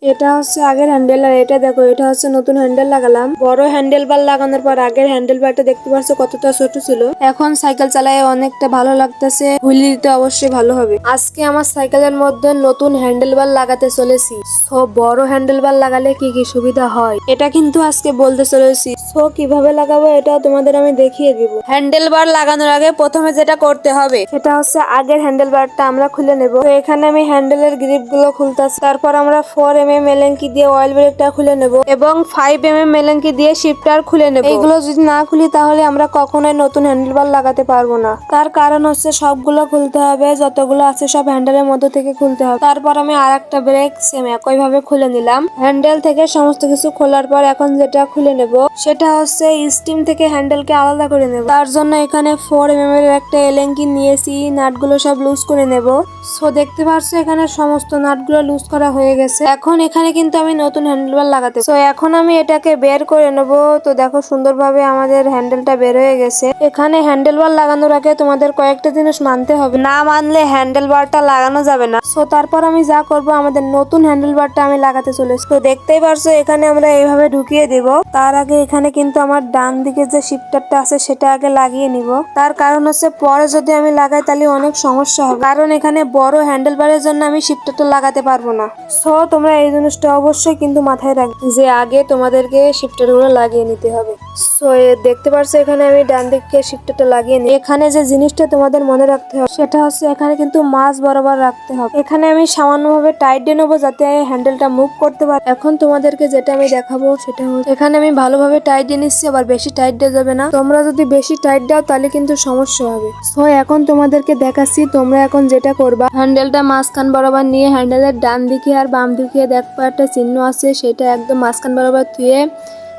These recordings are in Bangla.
এটা হচ্ছে আগের হ্যান্ডেল আর এটা দেখো এটা হচ্ছে নতুন হ্যান্ডেল লাগালাম। বড় হ্যান্ডেল বার লাগানোর পর আগের হ্যান্ডেল বারটা দেখতে পাচ্ছ কতটা ছোট ছিল। এখন সাইকেল চালায় অনেকটা ভালো লাগতেছে। হুইল দিতে অবশ্যই ভালো হবে। আজকে আমার সাইকেলের মধ্যে নতুন হ্যান্ডেল বার লাগাতে চলেছি। সো বড় হ্যান্ডেল বার লাগালে কি কি সুবিধা হয় এটা কিন্তু আজকে বলতে চলেছি। সো কিভাবে লাগাবো এটা তোমাদের আমি দেখিয়ে দিব। হ্যান্ডেল বার লাগানোর আগে প্রথমে যেটা করতে হবে সেটা হচ্ছে আগের হ্যান্ডেল বারটা আমরা খুলে নেব। তো এখানে আমি হ্যান্ডেলের গ্রিপ গুলো খুলতেছি। তারপর আমরা 4mm এলেঙ্কি দিয়ে অয়েল ব্রেকটা খুলে নেব এবং 5mm এলেঙ্কি দিয়ে শিফটার খুলে নেব। এইগুলো যদি না খুলি তাহলে আমরা কখনোই নতুন হ্যান্ডেল বার লাগাতে পারবো না। তার কারণ হচ্ছে সবগুলো খুলতে হবে, যতগুলো আছে সব হ্যান্ডেলের মধ্যে থেকে খুলতে হবে। তারপর আমি আর একটা ব্রেক সেম একইভাবে খুলে নিলাম। হ্যান্ডেল থেকে সমস্ত কিছু খোলার পর এখন যেটা খুলে নেব সেটা হচ্ছে স্টিম থেকে হ্যান্ডেলকে আলাদা করে নেব। তার জন্য এখানে 4mm এর একটা এলেঙ্কি নিয়েছি, নাটগুলো সব লুজ করে নেব। সো দেখতে পাচ্ছ এখানে সমস্ত নাটগুলো লুজ করা হয়ে গেছে। এখন এখানে কিন্তু আমি নতুন হ্যান্ডেলবার লাগাতে। সো এখন আমি এটাকে বের করে নেব। তো দেখো সুন্দরভাবে আমাদের হ্যান্ডেলটা বের হয়ে গেছে। এখানে হ্যান্ডেলবার লাগানোর আগে তোমাদের কয়েকটা জিনিস মানতে হবে, না মানলে হ্যান্ডেলবারটা লাগানো যাবে না। সো তারপর আমি যা করব আমাদের নতুন হ্যান্ডেলবারটা আমি লাগাতে চলেছি। তো দেখতেই পারছো এখানে আমরা এইভাবে ঢুকিয়ে দিব। তার আগে এখানে কিন্তু আমার ডান দিকে যে শিফটারটা আছে সেটা আগে লাগিয়ে নিব। তার কারণ হচ্ছে পরে যদি আমি লাগাই তাহলে অনেক সমস্যা হবে, কারণ এখানে বড় হ্যান্ডেলবারের জন্য আমি শিফটারটা লাগাতে পারবো না। সো তোমরা এই জিনিসটা অবশ্যই কিন্তু মাথায় রাখবে যে আগে তোমাদেরকে শিফটার গুলো লাগিয়ে নিতে হবে। সো দেখতে পারছো এখানে আমি ডান দিকে শিফটারটা লাগিয়ে নিই। এখানে যে জিনিসটা তোমাদের মনে রাখতে হবে সেটা হচ্ছে এখানে কিন্তু মাছ বরাবর রাখতে হবে। এখানে আমি সামান্যভাবে টাইট দিয়ে নেবো যাতে হ্যান্ডেলটা মুভ করতে পারে। এখন তোমাদেরকে যেটা আমি দেখাবো সেটা হচ্ছে এখানে আমি ভালোভাবে টাইট দিয়ে নিচ্ছি, আবার বেশি টাইট দেওয়া যাবে না। তোমরা যদি বেশি টাইট দাও তাহলে কিন্তু সমস্যা হবে। সো এখন তোমাদেরকে দেখাচ্ছি তোমরা এখন যেটা করবা, হ্যান্ডেলটা মাঝখান বরাবর নিয়ে হ্যান্ডেলের ডান দিকে আর বাম দিকে দেখবা একটা চিহ্ন আছে, সেটা একদম মাঝখান বরাবর ধুয়ে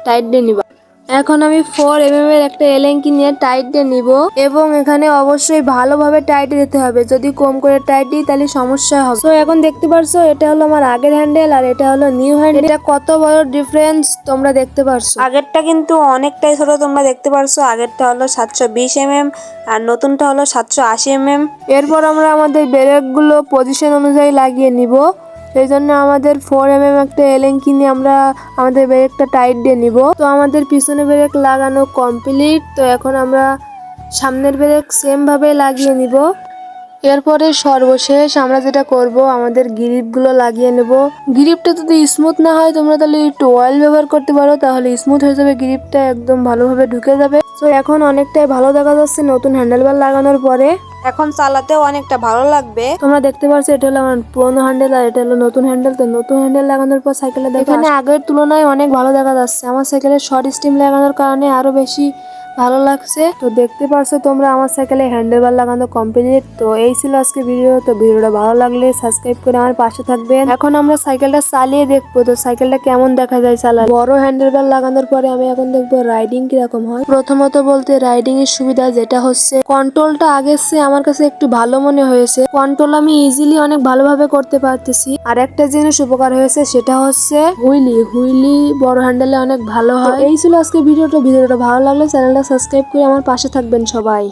টাইট দিয়ে নিবা। এখন আমি 4mm এর একটা এলেঙ্কি নিয়ে টাইট দিয়ে নিব এবং এখানে অবশ্যই ভালোভাবে টাইট দিতে হবে। যদি কম করে টাইট দিই তাহলে সমস্যা হবে। তো এখন দেখতে পারছো এটা হলো আমার আগের হ্যান্ডেল আর এটা হলো নিউ হ্যান্ডেল। এটা কত বড় ডিফারেন্স তোমরা দেখতে পারছো। আগেরটা কিন্তু অনেকটাই ছোট তোমরা দেখতে পারছো। আগেরটা হলো 720mm আর নতুনটা হলো 780mm। এরপর আমরা আমাদের ব্রেক গুলো পজিশন অনুযায়ী লাগিয়ে নিব। সেই জন্য আমাদের 4mm একটা এলেঙ্কি নিয়ে আমরা আমাদের ব্রেকটা টাইট দিয়ে নিব। তো আমাদের পিছনে ব্রেক লাগানো কমপ্লিট। তো এখন আমরা সামনের ব্রেক সেম ভাবে লাগিয়ে নিব। এরপরে সর্বশেষ আমরা যেটা করব আমাদের গ্রিপ গুলো লাগিয়ে নেব। গ্রিপটা যদি স্মুথ না হয় তোমরা তাহলে একটু অয়েল ব্যবহার করতে পারো, তাহলে স্মুথ হয়ে যাবে, গ্রিপটা একদম ভালোভাবে ঢুকে যাবে। তো এখন অনেকটাই ভালো দেখা যাচ্ছে নতুন হ্যান্ডেলবার লাগানোর পরে। এখন চালাতেও অনেকটা ভালো লাগবে। তোমরা দেখতে পাচ্ছ এটা হলো আমার পুরোনো হ্যান্ডেল আর এটা হলো নতুন হ্যান্ডেল। তো নতুন হ্যান্ডেল লাগানোর পর সাইকেলে এখানে আগের তুলনায় অনেক ভালো দেখা যাচ্ছে। আমার সাইকেলে শর্ট স্টিম লাগানোর কারণে আরো বেশি ভালো লাগছে। তো দেখতে পারছো তোমরা আমার সাইকেলে হ্যান্ডেলবার লাগানো কমপ্লিট। তো এই ছিল আজকে ভিডিও। তো ভিডিওটা ভালো লাগলে সাবস্ক্রাইব করে আমার পাশে থাকবেন। এখন আমরা সাইকেলটা চালিয়ে দেখবো তো সাইকেলটা কেমন দেখা যায় চালালে। বড় হ্যান্ডেলবার লাগানোর পরে আমি এখন দেখবো রাইডিং কিরকম হয়। প্রথমত বলতে রাইডিং এর সুবিধা যেটা হচ্ছে কন্ট্রোলটা আগের চেয়ে আমার কাছে একটু ভালো মনে হয়েছে। কন্ট্রোল আমি ইজিলি অনেক ভালোভাবে করতে পারতেছি। আর একটা জিনিস উপকার হয়েছে সেটা হচ্ছে হুইলি বড় হ্যান্ডেলে অনেক ভালো হয়। এই ছিল আজকে ভিডিওটা ভালো লাগলে চ্যানেলটা সাবস্ক্রাইব করে আমার পাশে থাকবেন সবাই।